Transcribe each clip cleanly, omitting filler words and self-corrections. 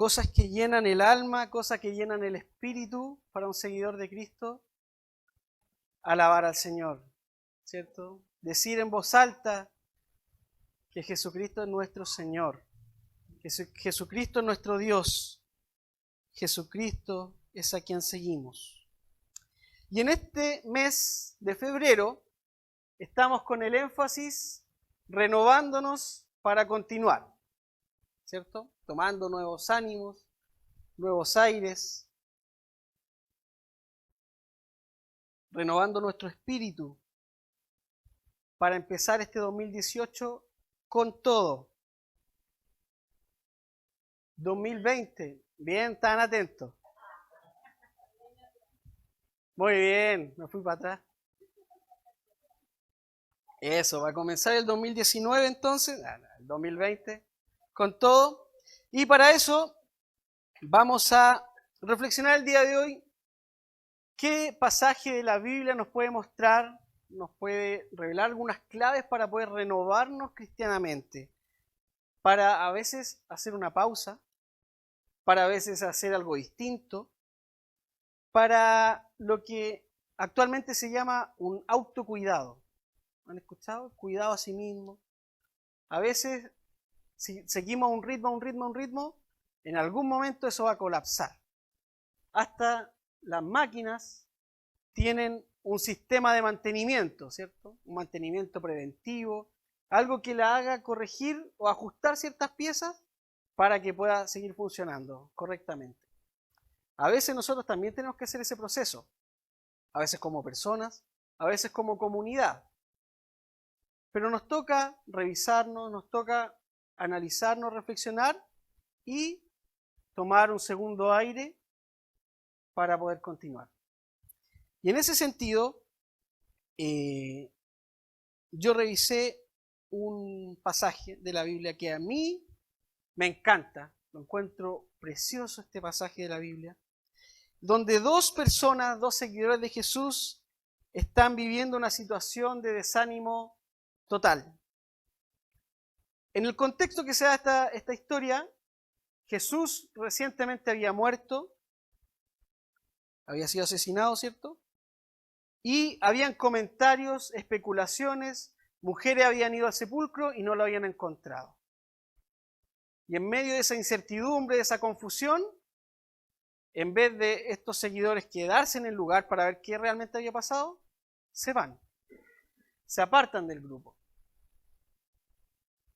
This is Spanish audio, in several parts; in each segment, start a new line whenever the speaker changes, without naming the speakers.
cosas que llenan el alma, cosas que llenan el espíritu para un seguidor de Cristo. Alabar al Señor, ¿cierto? Decir en voz alta que Jesucristo es nuestro Señor, que Jesucristo es nuestro Dios, Jesucristo es a quien seguimos. Y en este mes de febrero estamos con el énfasis renovándonos para continuar, ¿cierto? Tomando nuevos ánimos, nuevos aires, renovando nuestro espíritu para empezar este 2018 con todo. 2020, bien, tan atentos. Muy bien, me fui para atrás. Eso, va a comenzar el 2019 entonces, el 2020, con todo. Y para eso vamos a reflexionar el día de hoy qué pasaje de la Biblia nos puede mostrar, nos puede revelar algunas claves para poder renovarnos cristianamente, para a veces hacer una pausa, para a veces hacer algo distinto, para lo que actualmente se llama un autocuidado. ¿Han escuchado? Cuidado a sí mismo. A veces, si seguimos un ritmo, en algún momento eso va a colapsar. Hasta las máquinas tienen un sistema de mantenimiento, ¿cierto? Un mantenimiento preventivo, algo que la haga corregir o ajustar ciertas piezas para que pueda seguir funcionando correctamente. A veces nosotros también tenemos que hacer ese proceso, a veces como personas, a veces como comunidad. Pero nos toca revisarnos, nos toca analizarnos, reflexionar y tomar un segundo aire para poder continuar. Y en ese sentido, yo revisé un pasaje de la Biblia que a mí me encanta, lo encuentro precioso este pasaje de la Biblia, donde dos personas, dos seguidores de Jesús, están viviendo una situación de desánimo total. En el contexto que se da esta historia, Jesús recientemente había muerto, había sido asesinado, ¿cierto? Y habían comentarios, especulaciones, mujeres habían ido al sepulcro y no lo habían encontrado. Y en medio de esa incertidumbre, de esa confusión, en vez de estos seguidores quedarse en el lugar para ver qué realmente había pasado, se van, se apartan del grupo.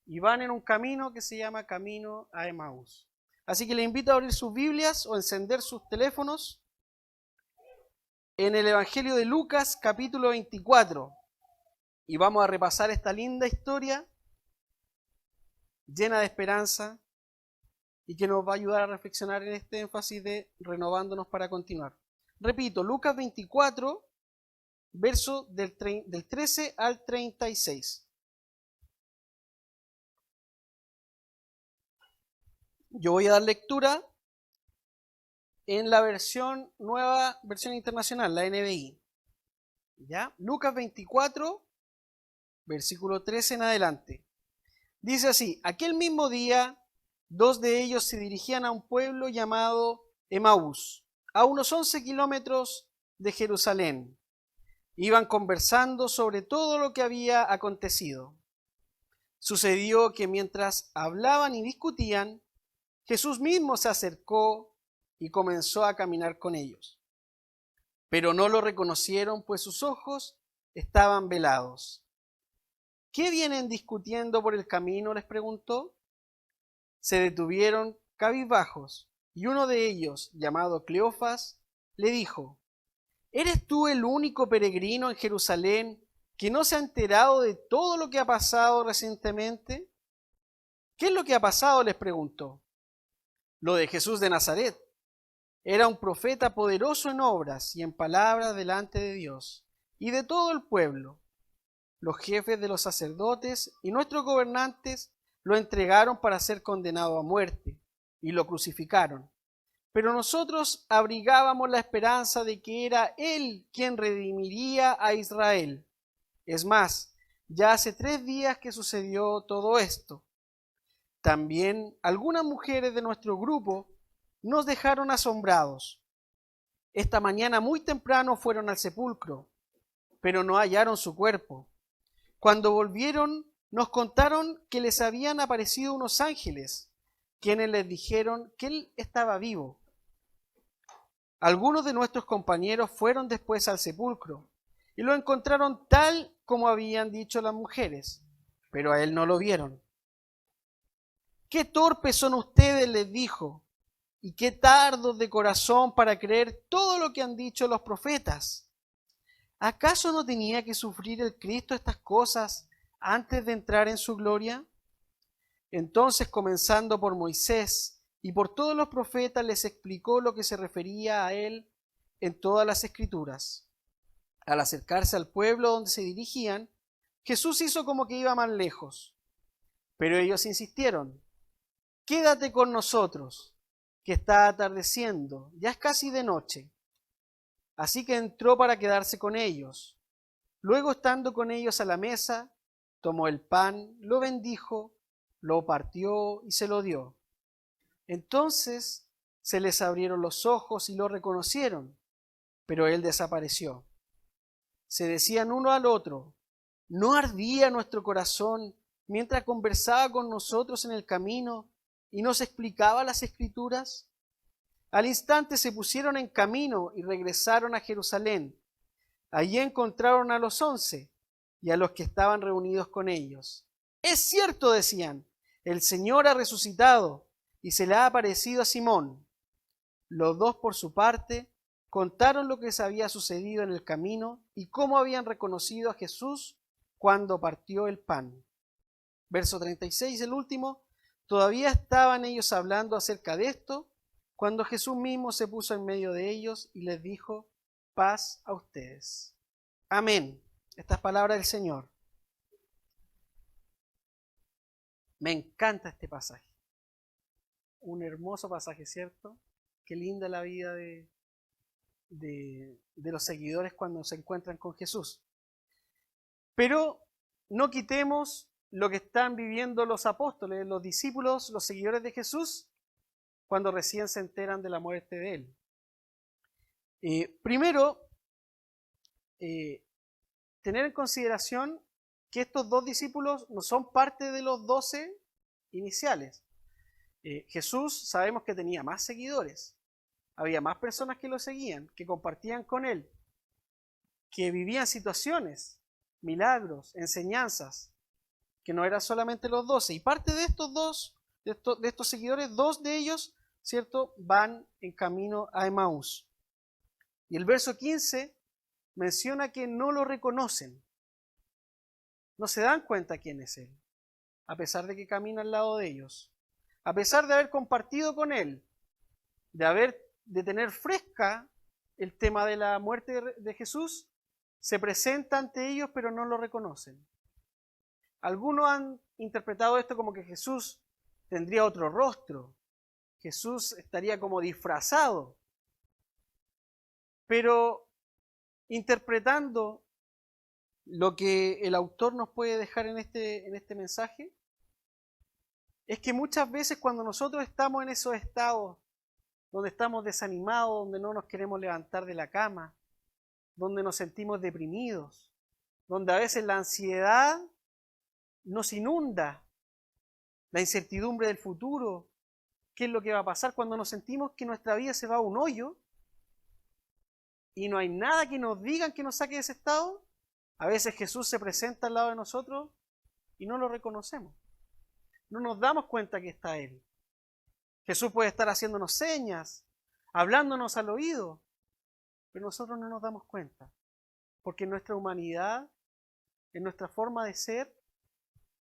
Y van en un camino que se llama Camino a Emaús. Así que les invito a abrir sus Biblias o encender sus teléfonos en el Evangelio de Lucas, capítulo 24. Y vamos a repasar esta linda historia llena de esperanza y que nos va a ayudar a reflexionar en este énfasis de renovándonos para continuar. Repito, Lucas 24, verso del 13 al 36. Yo voy a dar lectura en la nueva versión internacional, la NBI. ¿Ya? Lucas 24, versículo 13 en adelante. Dice así: aquel mismo día, dos de ellos se dirigían a un pueblo llamado Emaús, a unos 11 kilómetros de Jerusalén. Iban conversando sobre todo lo que había acontecido. Sucedió que mientras hablaban y discutían, Jesús mismo se acercó y comenzó a caminar con ellos. Pero no lo reconocieron, pues sus ojos estaban velados. ¿Qué vienen discutiendo por el camino?, les preguntó. Se detuvieron cabizbajos, y uno de ellos, llamado Cleofas, le dijo: ¿eres tú el único peregrino en Jerusalén que no se ha enterado de todo lo que ha pasado recientemente? ¿Qué es lo que ha pasado?, les preguntó. Lo de Jesús de Nazaret. Era un profeta poderoso en obras y en palabras delante de Dios y de todo el pueblo. Los jefes de los sacerdotes y nuestros gobernantes lo entregaron para ser condenado a muerte y lo crucificaron. Pero nosotros abrigábamos la esperanza de que era Él quien redimiría a Israel. Es más, ya hace 3 días que sucedió todo esto. También algunas mujeres de nuestro grupo nos dejaron asombrados. Esta mañana muy temprano fueron al sepulcro, pero no hallaron su cuerpo. Cuando volvieron, nos contaron que les habían aparecido unos ángeles, quienes les dijeron que él estaba vivo. Algunos de nuestros compañeros fueron después al sepulcro y lo encontraron tal como habían dicho las mujeres, pero a él no lo vieron. ¡Qué torpes son ustedes!, les dijo, y qué tardos de corazón para creer todo lo que han dicho los profetas. ¿Acaso no tenía que sufrir el Cristo estas cosas antes de entrar en su gloria? Entonces, comenzando por Moisés y por todos los profetas, les explicó lo que se refería a él en todas las Escrituras. Al acercarse al pueblo donde se dirigían, Jesús hizo como que iba más lejos. Pero ellos insistieron: quédate con nosotros, que está atardeciendo, ya es casi de noche. Así que entró para quedarse con ellos. Luego, estando con ellos a la mesa, tomó el pan, lo bendijo, lo partió y se lo dio. Entonces se les abrieron los ojos y lo reconocieron, pero él desapareció. Se decían uno al otro: ¿no ardía nuestro corazón mientras conversaba con nosotros en el camino y nos explicaba las Escrituras? Al instante se pusieron en camino y regresaron a Jerusalén. Allí encontraron a los 11 y a los que estaban reunidos con ellos. Es cierto, decían, el Señor ha resucitado y se le ha aparecido a Simón. Los dos, por su parte, contaron lo que les había sucedido en el camino y cómo habían reconocido a Jesús cuando partió el pan. Verso 36, el último. Todavía estaban ellos hablando acerca de esto, cuando Jesús mismo se puso en medio de ellos y les dijo: paz a ustedes. Amén. Estas palabras del Señor. Me encanta este pasaje. Un hermoso pasaje, ¿cierto? Qué linda la vida de los seguidores cuando se encuentran con Jesús. Pero no quitemos lo que están viviendo los apóstoles, los discípulos, los seguidores de Jesús, cuando recién se enteran de la muerte de él. Primero, tener en consideración que estos dos discípulos no son parte de los 12 iniciales. Jesús, sabemos que tenía más seguidores, había más personas que lo seguían, que compartían con él, que vivían situaciones, milagros, enseñanzas, que no eran solamente los 12. Y parte de estos dos, de estos seguidores, 2 de ellos, ¿cierto?, van en camino a Emaús. Y el verso 15 menciona que no lo reconocen, no se dan cuenta quién es él, a pesar de que camina al lado de ellos, a pesar de haber compartido con él, de tener fresca el tema de la muerte de Jesús. Se presenta ante ellos, pero no lo reconocen. Algunos han interpretado esto como que Jesús tendría otro rostro, Jesús estaría como disfrazado. Pero interpretando lo que el autor nos puede dejar en este mensaje, es que muchas veces cuando nosotros estamos en esos estados donde estamos desanimados, donde no nos queremos levantar de la cama, donde nos sentimos deprimidos, donde a veces la ansiedad nos inunda, la incertidumbre del futuro, qué es lo que va a pasar, cuando nos sentimos que nuestra vida se va a un hoyo y no hay nada que nos digan que nos saque de ese estado, a veces Jesús se presenta al lado de nosotros y no lo reconocemos. No nos damos cuenta que está Él. Jesús puede estar haciéndonos señas, hablándonos al oído, pero nosotros no nos damos cuenta, porque en nuestra humanidad, en nuestra forma de ser,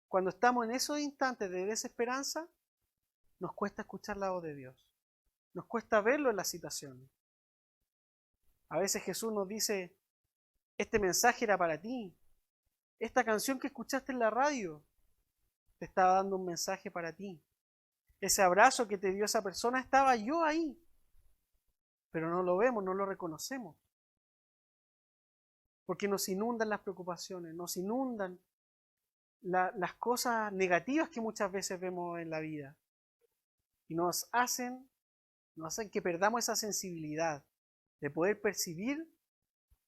cuando estamos en esos instantes de desesperanza, nos cuesta escuchar la voz de Dios, nos cuesta verlo en las situaciones. A veces Jesús nos dice: este mensaje era para ti, esta canción que escuchaste en la radio te estaba dando un mensaje para ti, ese abrazo que te dio esa persona, estaba yo ahí, pero no lo vemos, no lo reconocemos, porque nos inundan las preocupaciones, nos inundan las cosas negativas que muchas veces vemos en la vida y nos hacen nos hacen que perdamos esa sensibilidad de poder percibir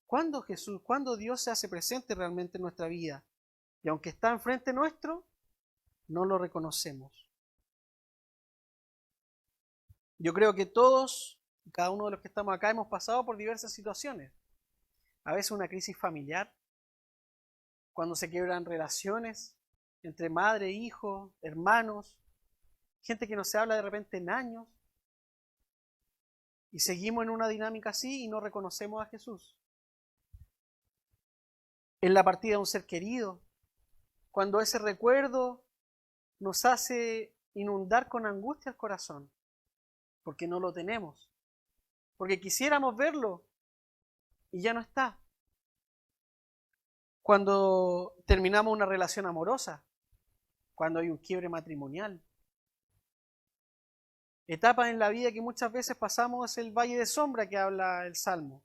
cuando Dios se hace presente realmente en nuestra vida. Y aunque está enfrente nuestro, no lo reconocemos. Yo creo que todos, cada uno de los que estamos acá, hemos pasado por diversas situaciones. A veces una crisis familiar, cuando se quiebran relaciones entre madre, hijo, hermanos, gente que no se habla de repente en años, y seguimos en una dinámica así y no reconocemos a Jesús. En la partida de un ser querido, cuando ese recuerdo nos hace inundar con angustia el corazón, porque no lo tenemos, porque quisiéramos verlo y ya no está. Cuando terminamos una relación amorosa, cuando hay un quiebre matrimonial. Etapas en la vida que muchas veces pasamos es el valle de sombra que habla el Salmo.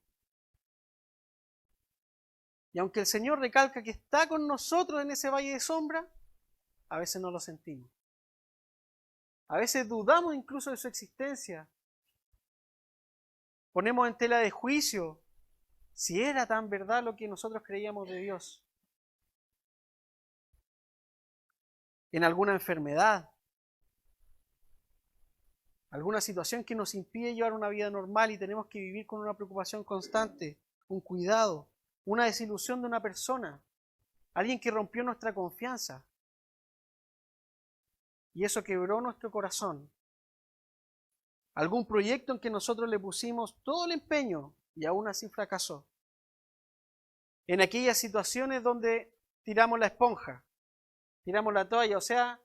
Y aunque el Señor recalca que está con nosotros en ese valle de sombra, a veces no lo sentimos. A veces dudamos incluso de su existencia. Ponemos en tela de juicio si era tan verdad lo que nosotros creíamos de Dios. En alguna enfermedad, alguna situación que nos impide llevar una vida normal y tenemos que vivir con una preocupación constante, un cuidado, una desilusión de una persona, alguien que rompió nuestra confianza. Y eso quebró nuestro corazón. Algún proyecto en que nosotros le pusimos todo el empeño y aún así fracasó. En aquellas situaciones donde tiramos la esponja, tiramos la toalla, o sea,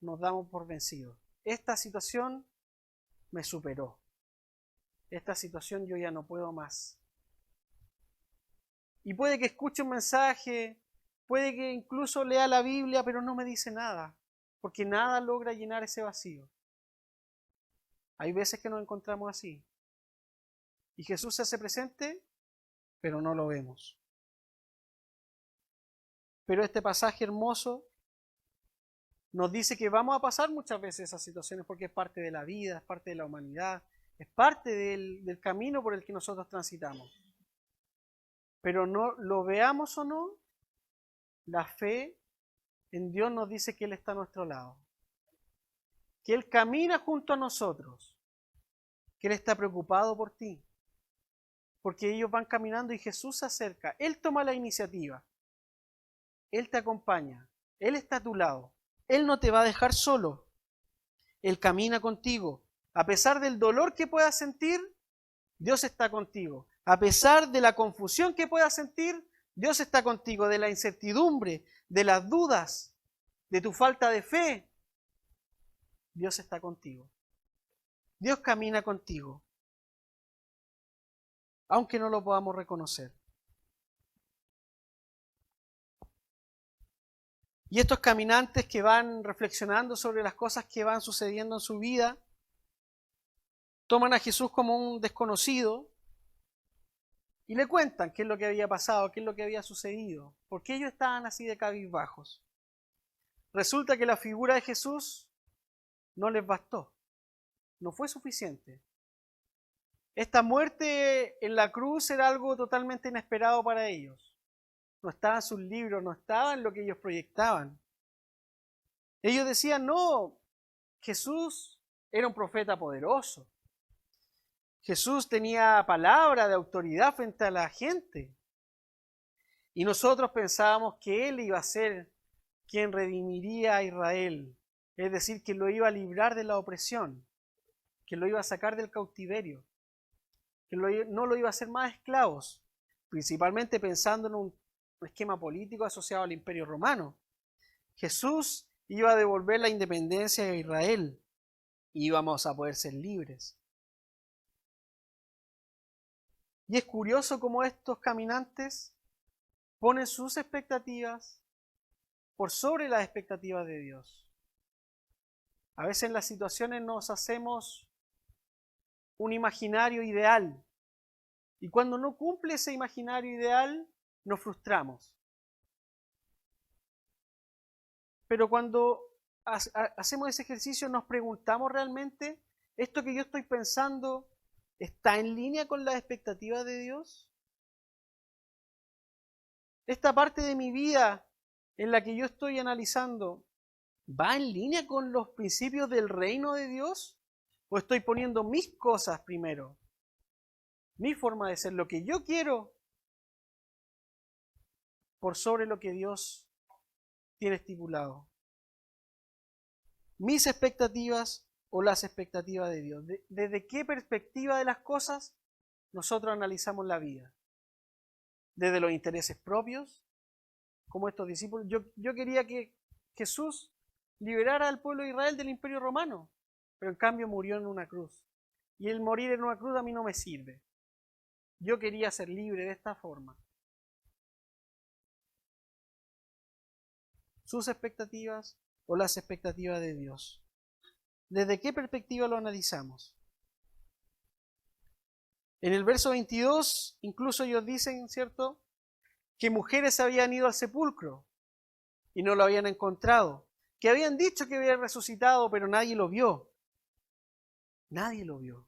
nos damos por vencidos. Esta situación me superó. Esta situación yo ya no puedo más. Y puede que escuche un mensaje, puede que incluso lea la Biblia, pero no me dice nada, porque nada logra llenar ese vacío. Hay veces que nos encontramos así. Y Jesús se hace presente, pero no lo vemos. Pero este pasaje hermoso nos dice que vamos a pasar muchas veces esas situaciones porque es parte de la vida, es parte de la humanidad, es parte del camino por el que nosotros transitamos. Pero no lo veamos o no, la fe en Dios nos dice que Él está a nuestro lado, que Él camina junto a nosotros, que Él está preocupado por ti, porque ellos van caminando y Jesús se acerca, Él toma la iniciativa, Él te acompaña, Él está a tu lado, Él no te va a dejar solo, Él camina contigo, a pesar del dolor que puedas sentir, Dios está contigo, a pesar de la confusión que puedas sentir, Dios está contigo, de la incertidumbre, de las dudas, de tu falta de fe, Dios está contigo. Dios camina contigo, aunque no lo podamos reconocer. Y estos caminantes que van reflexionando sobre las cosas que van sucediendo en su vida, toman a Jesús como un desconocido y le cuentan qué es lo que había pasado, qué es lo que había sucedido, por qué ellos estaban así de cabizbajos. Resulta que la figura de Jesús no les bastó, no fue suficiente. Esta muerte en la cruz era algo totalmente inesperado para ellos. No estaba en sus libros, no estaba en lo que ellos proyectaban. Ellos decían, no, Jesús era un profeta poderoso. Jesús tenía palabra de autoridad frente a la gente. Y nosotros pensábamos que Él iba a ser quien redimiría a Israel. Es decir, que lo iba a librar de la opresión, que lo iba a sacar del cautiverio, que no lo iba a hacer más esclavos, principalmente pensando en un esquema político asociado al Imperio Romano. Jesús iba a devolver la independencia a Israel y íbamos a poder ser libres. Y es curioso cómo estos caminantes ponen sus expectativas por sobre las expectativas de Dios. A veces en las situaciones nos hacemos un imaginario ideal y cuando no cumple ese imaginario ideal nos frustramos. Pero cuando hacemos ese ejercicio nos preguntamos realmente, ¿Esto que yo estoy pensando está en línea con las expectativas de Dios? ¿Esta parte de mi vida en la que yo estoy analizando va en línea con los principios del reino de Dios? ¿O estoy poniendo mis cosas primero? Mi forma de ser, lo que yo quiero, por sobre lo que Dios tiene estipulado. Mis expectativas o las expectativas de Dios. ¿Desde qué perspectiva de las cosas nosotros analizamos la vida? ¿Desde los intereses propios? Como estos discípulos. Yo quería que Jesús liberara al pueblo de Israel del imperio romano, pero en cambio murió en una cruz. Y el morir en una cruz a mí no me sirve. Yo quería ser libre de esta forma. Sus expectativas o las expectativas de Dios. ¿Desde qué perspectiva lo analizamos? En el verso 22, incluso ellos dicen, ¿cierto?, que mujeres habían ido al sepulcro y no lo habían encontrado, que habían dicho que había resucitado, pero nadie lo vio. Nadie lo vio.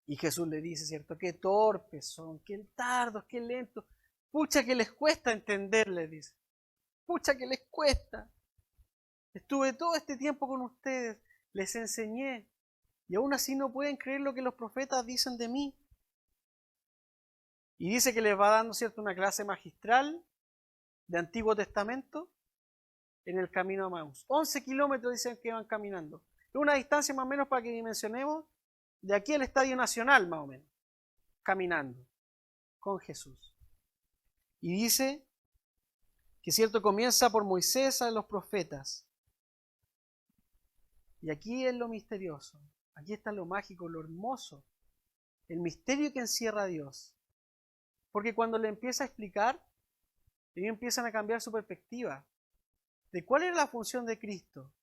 Y Jesús le dice, ¿cierto?, qué torpes son, qué tardos, qué lentos. Pucha que les cuesta entender, les dice. Pucha que les cuesta. Estuve todo este tiempo con ustedes, les enseñé, y aún así no pueden creer lo que los profetas dicen de mí. Y dice que les va dando, ¿cierto?, una clase magistral de Antiguo Testamento en el camino a Maús. 11 kilómetros dicen que van caminando. Es una distancia más o menos para que dimensionemos de aquí al Estadio Nacional, más o menos, caminando con Jesús. Y dice que, ¿cierto?, comienza por Moisés a los profetas. Y aquí es lo misterioso, aquí está lo mágico, lo hermoso, el misterio que encierra a Dios. Porque cuando le empieza a explicar, ellos empiezan a cambiar su perspectiva de cuál era la función de Cristo.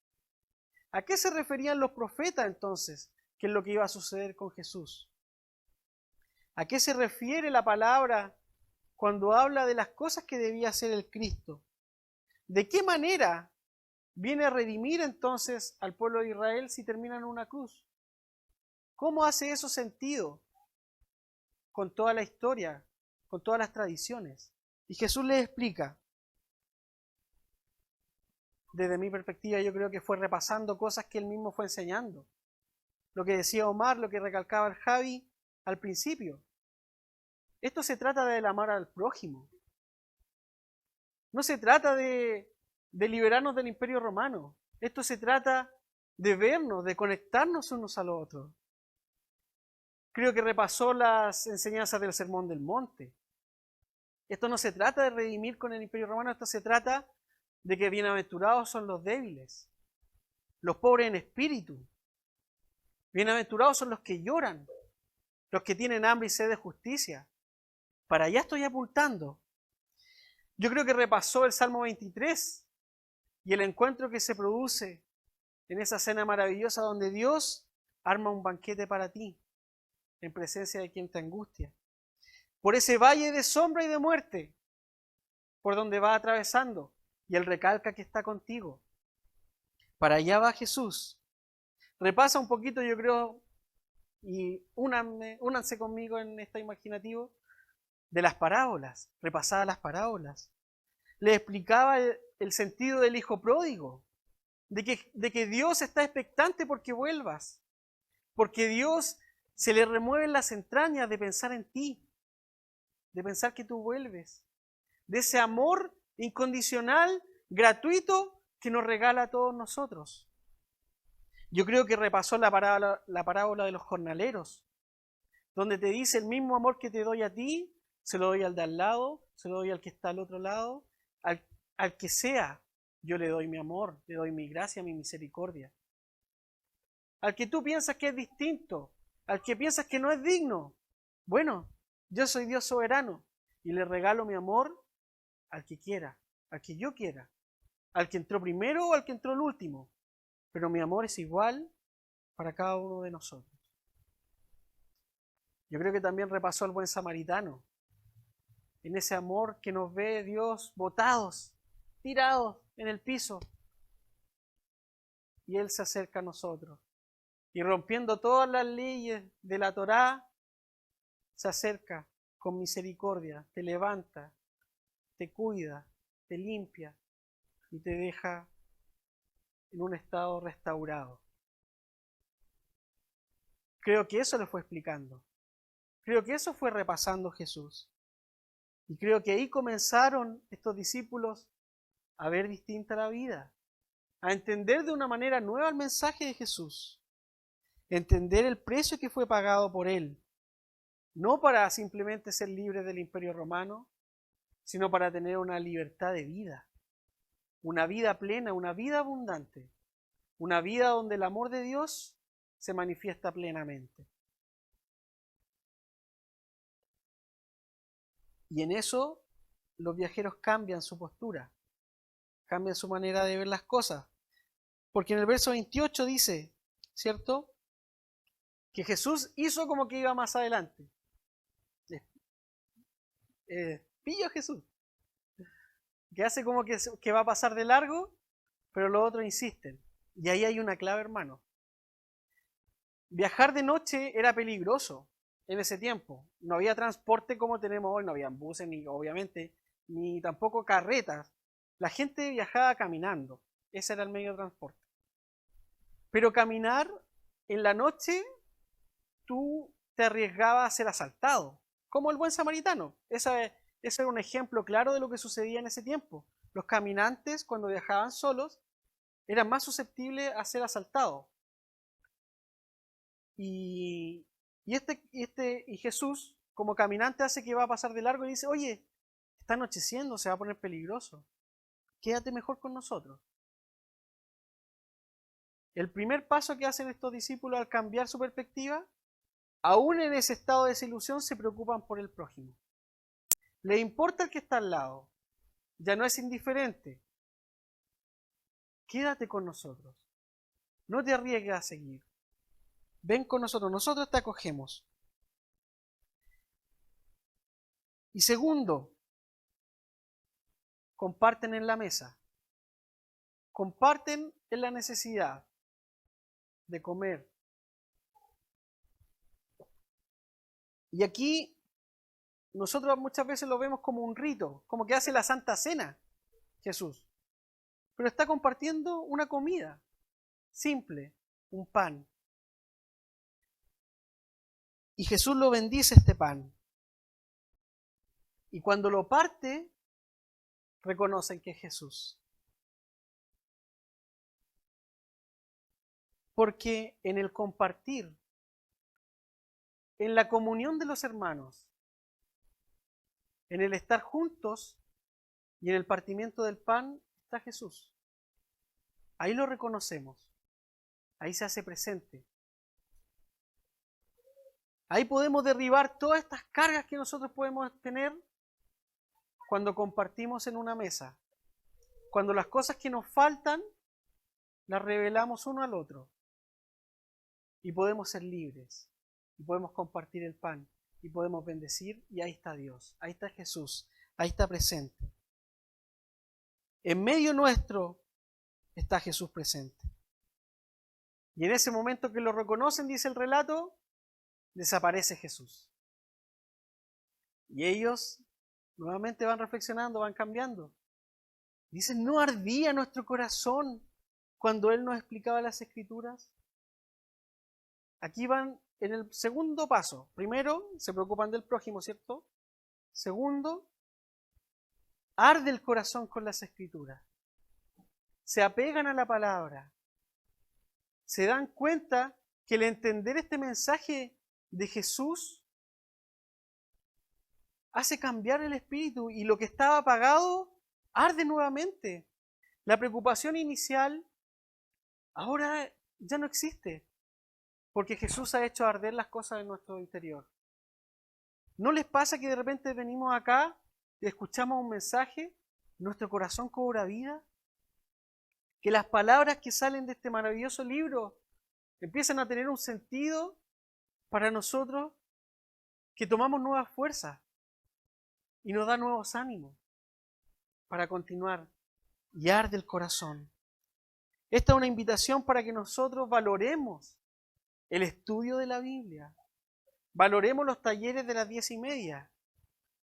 ¿A qué se referían los profetas entonces? ¿Qué es lo que iba a suceder con Jesús? ¿A qué se refiere la palabra cuando habla de las cosas que debía hacer el Cristo? ¿De qué manera viene a redimir entonces al pueblo de Israel si termina en una cruz? ¿Cómo hace eso sentido con toda la historia, con todas las tradiciones? Y Jesús les explica. Desde mi perspectiva, yo creo que fue repasando cosas que él mismo fue enseñando. Lo que decía Omar, lo que recalcaba el Javi al principio. Esto se trata del amar al prójimo. No se trata de liberarnos del imperio romano. Esto se trata de vernos, de conectarnos unos a los otros. Creo que repasó las enseñanzas del Sermón del Monte. Esto no se trata de redimir con el imperio romano, esto se trata de que bienaventurados son los débiles, los pobres en espíritu. Bienaventurados son los que lloran, los que tienen hambre y sed de justicia. Para allá estoy apuntando. Yo creo que repasó el Salmo 23 y el encuentro que se produce en esa cena maravillosa donde Dios arma un banquete para ti en presencia de quien te angustia. Por ese valle de sombra y de muerte por donde va atravesando, y él recalca que está contigo. Para allá va Jesús. Repasa un poquito, yo creo, y únanse conmigo en este imaginativo, de las parábolas. Repasaba las parábolas. Le explicaba el sentido del hijo pródigo, de que Dios está expectante porque vuelvas, porque Dios se le remueven las entrañas de pensar en ti, de pensar que tú vuelves, de ese amor incondicional, gratuito, que nos regala a todos nosotros. Yo creo que repasó la parábola de los jornaleros, donde te dice el mismo amor que te doy a ti, se lo doy al de al lado, se lo doy al que está al otro lado, al que sea, yo le doy mi amor, le doy mi gracia, mi misericordia. Al que tú piensas que es distinto, al que piensas que no es digno, bueno, yo soy Dios soberano y le regalo mi amor al que quiera, al que yo quiera, al que entró primero o al que entró el último, pero mi amor es igual para cada uno de nosotros. Yo creo que también repasó al buen samaritano, en ese amor que nos ve Dios botados, tirados en el piso, y Él se acerca a nosotros. Y rompiendo todas las leyes de la Torá, se acerca con misericordia, te levanta, te cuida, te limpia y te deja en un estado restaurado. Creo que eso le fue explicando. Creo que eso fue repasando Jesús. Y creo que ahí comenzaron estos discípulos a ver distinta la vida, a entender de una manera nueva el mensaje de Jesús, entender el precio que fue pagado por Él, no para simplemente ser libres del Imperio Romano, sino para tener una libertad de vida, una vida plena, una vida abundante, una vida donde el amor de Dios se manifiesta plenamente. Y en eso los viajeros cambian su postura, cambian su manera de ver las cosas. Porque en el verso 28 dice, ¿cierto?, que Jesús hizo como que iba más adelante. Pilla a Jesús, que hace como que va a pasar de largo, pero los otros insisten. Y ahí hay una clave, hermano. Viajar de noche era peligroso en ese tiempo. No había transporte como tenemos hoy, no había buses, ni obviamente, ni tampoco carretas. La gente viajaba caminando. Ese era el medio de transporte. Pero caminar en la noche, tú te arriesgabas a ser asaltado, como el buen samaritano. Ese era un ejemplo claro de lo que sucedía en ese tiempo. Los caminantes, cuando viajaban solos, eran más susceptibles a ser asaltados. Y Jesús, como caminante, hace que va a pasar de largo y dice, oye, está anocheciendo, se va a poner peligroso. Quédate mejor con nosotros. El primer paso que hacen estos discípulos al cambiar su perspectiva, aún en ese estado de desilusión, se preocupan por el prójimo. Le importa el que está al lado. Ya no es indiferente. Quédate con nosotros. No te arriesgues a seguir. Ven con nosotros. Nosotros te acogemos. Y segundo, comparten en la mesa. Comparten en la necesidad de comer. Y aquí nosotros muchas veces lo vemos como un rito, como que hace la Santa Cena Jesús. Pero está compartiendo una comida simple, un pan. Y Jesús lo bendice este pan. Y cuando lo parte, reconocen que es Jesús. Porque en el compartir, en la comunión de los hermanos, en el estar juntos y en el partimiento del pan, está Jesús. Ahí lo reconocemos. Ahí se hace presente. Ahí podemos derribar todas estas cargas que nosotros podemos tener cuando compartimos en una mesa. Cuando las cosas que nos faltan, las revelamos uno al otro. Y podemos ser libres. Y podemos compartir el pan. Y podemos bendecir. Y ahí está Dios. Ahí está Jesús. Ahí está presente. En medio nuestro está Jesús presente. Y en ese momento que lo reconocen, dice el relato, desaparece Jesús. Y ellos nuevamente van reflexionando, van cambiando. Dicen, ¿no ardía nuestro corazón cuando Él nos explicaba las Escrituras? Aquí van en el segundo paso. Primero, se preocupan del prójimo, ¿cierto? Segundo, arde el corazón con las Escrituras. Se apegan a la palabra. Se dan cuenta que el entender este mensaje de Jesús hace cambiar el espíritu y lo que estaba apagado arde nuevamente. La preocupación inicial ahora ya no existe, porque Jesús ha hecho arder las cosas en nuestro interior. ¿No les pasa que de repente venimos acá y escuchamos un mensaje, nuestro corazón cobra vida? Que las palabras que salen de este maravilloso libro empiezan a tener un sentido para nosotros, que tomamos nuevas fuerzas y nos da nuevos ánimos para continuar. Y arde el corazón. Esta es una invitación para que nosotros valoremos el estudio de la Biblia, valoremos los talleres de las 10:30,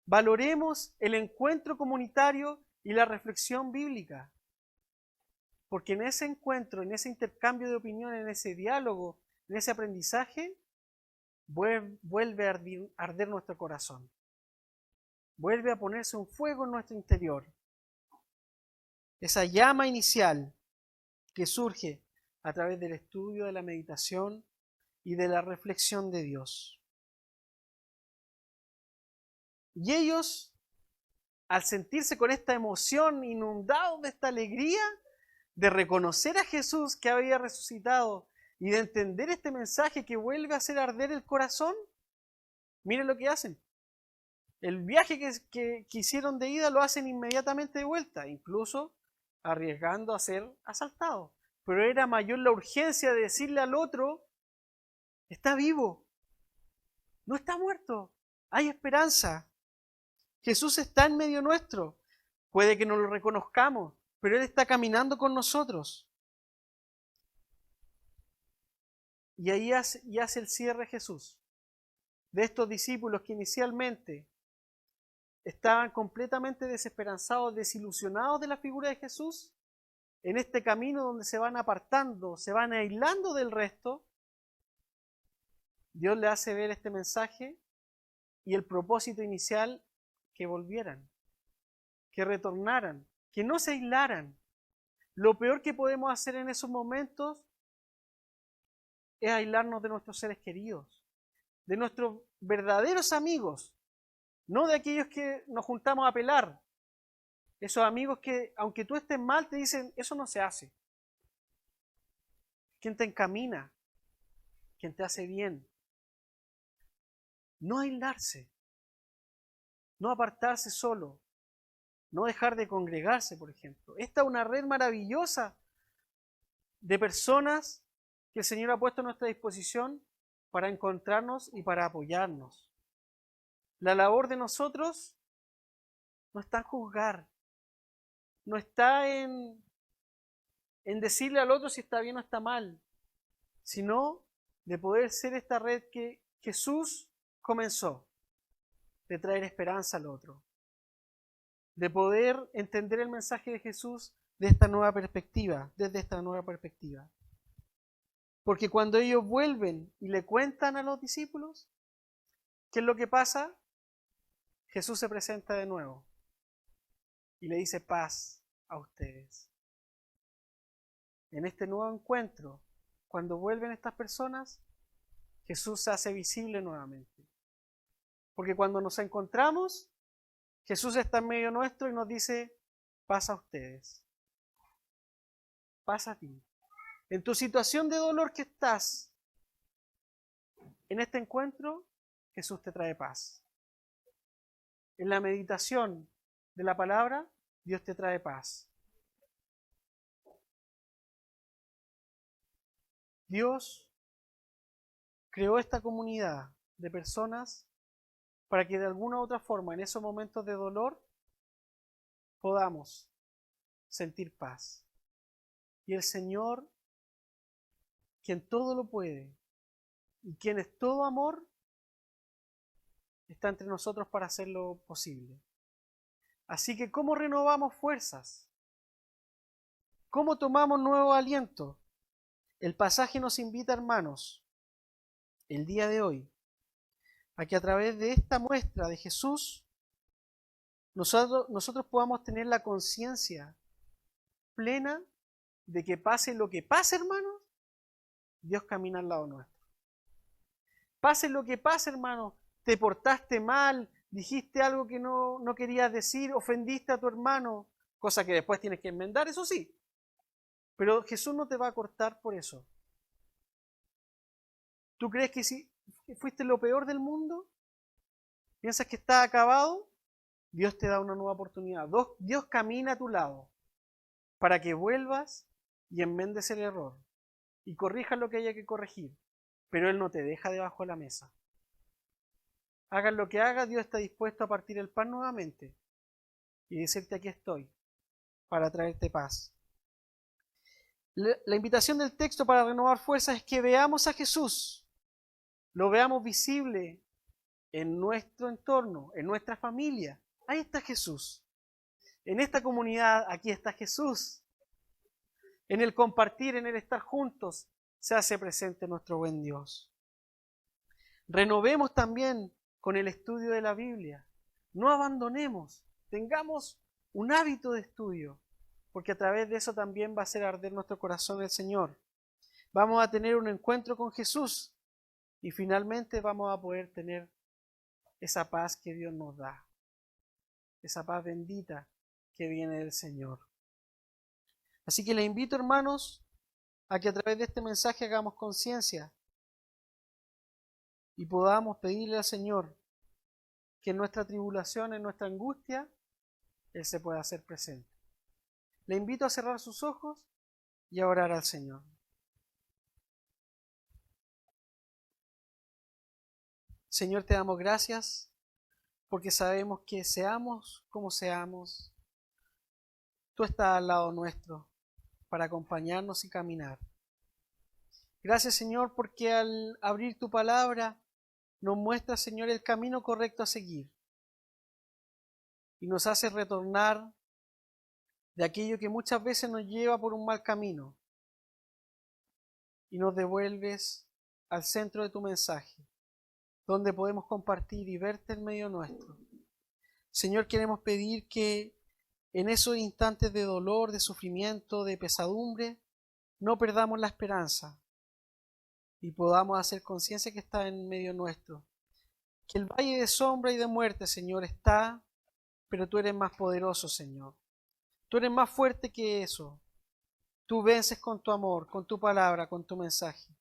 valoremos el encuentro comunitario y la reflexión bíblica. Porque en ese encuentro, en ese intercambio de opiniones, en ese diálogo, en ese aprendizaje, vuelve a arder nuestro corazón. Vuelve a ponerse un fuego en nuestro interior. Esa llama inicial que surge a través del estudio, de la meditación y de la reflexión de Dios. Y ellos, al sentirse con esta emoción, inundados de esta alegría, de reconocer a Jesús que había resucitado y de entender este mensaje que vuelve a hacer arder el corazón, miren lo que hacen. El viaje que hicieron de ida lo hacen inmediatamente de vuelta, incluso arriesgando a ser asaltados. Pero era mayor la urgencia de decirle al otro, está vivo, no está muerto, hay esperanza. Jesús está en medio nuestro. Puede que no lo reconozcamos, pero Él está caminando con nosotros. Y ahí hace el cierre Jesús de estos discípulos que inicialmente estaban completamente desesperanzados, desilusionados de la figura de Jesús. En este camino donde se van apartando, se van aislando del resto, Dios le hace ver este mensaje y el propósito inicial, que volvieran, que retornaran, que no se aislaran. Lo peor que podemos hacer en esos momentos es aislarnos de nuestros seres queridos, de nuestros verdaderos amigos, no de aquellos que nos juntamos a pelar. Esos amigos que, aunque tú estés mal, te dicen, eso no se hace. Quien te encamina, quien te hace bien. No aislarse, no apartarse solo, no dejar de congregarse, por ejemplo. Esta es una red maravillosa de personas que el Señor ha puesto a nuestra disposición para encontrarnos y para apoyarnos. La labor de nosotros no está en juzgar, no está en decirle al otro si está bien o está mal, sino de poder ser esta red que Jesús comenzó, de traer esperanza al otro, de poder entender el mensaje de Jesús de esta nueva perspectiva, desde esta nueva perspectiva. Porque cuando ellos vuelven y le cuentan a los discípulos, ¿qué es lo que pasa? Jesús se presenta de nuevo y le dice paz a ustedes. En este nuevo encuentro, cuando vuelven estas personas, Jesús se hace visible nuevamente. Porque cuando nos encontramos, Jesús está en medio nuestro y nos dice, paz a ustedes, paz a ti. En tu situación de dolor que estás, en este encuentro, Jesús te trae paz. En la meditación de la palabra, Dios te trae paz. Dios creó esta comunidad de personas para que de alguna u otra forma, en esos momentos de dolor, podamos sentir paz. Y el Señor, quien todo lo puede y quien es todo amor, está entre nosotros para hacerlo posible. Así que, ¿cómo renovamos fuerzas? ¿Cómo tomamos nuevo aliento? El pasaje nos invita, hermanos, el día de hoy, a que a través de esta muestra de Jesús, nosotros podamos tener la conciencia plena de que pase lo que pase, hermanos, Dios camina al lado nuestro. Pase lo que pase, hermanos, te portaste mal, dijiste algo que no querías decir, ofendiste a tu hermano, cosa que después tienes que enmendar, eso sí. Pero Jesús no te va a cortar por eso. ¿Tú crees que si fuiste lo peor del mundo? ¿Piensas que está acabado? Dios te da una nueva oportunidad. Dios camina a tu lado para que vuelvas y enmendes el error y corrijas lo que haya que corregir. Pero Él no te deja debajo de la mesa. Hagas lo que hagas, Dios está dispuesto a partir el pan nuevamente y decirte aquí estoy para traerte paz. La invitación del texto para renovar fuerzas es que veamos a Jesús, lo veamos visible en nuestro entorno, en nuestra familia. Ahí está Jesús. En esta comunidad, aquí está Jesús. En el compartir, en el estar juntos, se hace presente nuestro buen Dios. Renovemos también con el estudio de la Biblia. No abandonemos, tengamos un hábito de estudio, porque a través de eso también va a hacer arder nuestro corazón el Señor. Vamos a tener un encuentro con Jesús y finalmente vamos a poder tener esa paz que Dios nos da, esa paz bendita que viene del Señor. Así que les invito, hermanos, a que a través de este mensaje hagamos conciencia y podamos pedirle al Señor que en nuestra tribulación, en nuestra angustia, Él se pueda hacer presente. Le invito a cerrar sus ojos y a orar al Señor. Señor, te damos gracias porque sabemos que seamos como seamos, tú estás al lado nuestro para acompañarnos y caminar. Gracias, Señor, porque al abrir tu palabra nos muestra, Señor, el camino correcto a seguir y nos hace retornar de aquello que muchas veces nos lleva por un mal camino y nos devuelves al centro de tu mensaje, donde podemos compartir y verte en medio nuestro. Señor, queremos pedir que en esos instantes de dolor, de sufrimiento, de pesadumbre, no perdamos la esperanza y podamos hacer conciencia que está en medio nuestro. Que el valle de sombra y de muerte, Señor, está, pero tú eres más poderoso, Señor. Tú eres más fuerte que eso. Tú vences con tu amor, con tu palabra, con tu mensaje.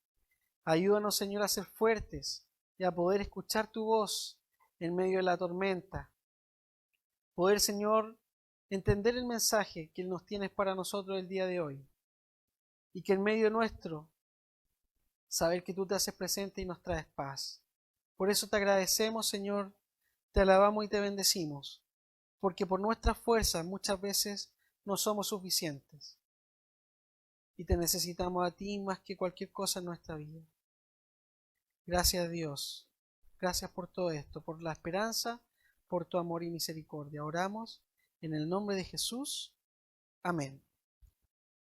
Ayúdanos, Señor, a ser fuertes y a poder escuchar tu voz en medio de la tormenta. Poder, Señor, entender el mensaje que nos tienes para nosotros el día de hoy. Y que en medio nuestro, saber que tú te haces presente y nos traes paz. Por eso te agradecemos, Señor, te alabamos y te bendecimos. Porque por nuestras fuerzas muchas veces no somos suficientes. Y te necesitamos a ti más que cualquier cosa en nuestra vida. Gracias, Dios. Gracias por todo esto, por la esperanza, por tu amor y misericordia. Oramos en el nombre de Jesús. Amén.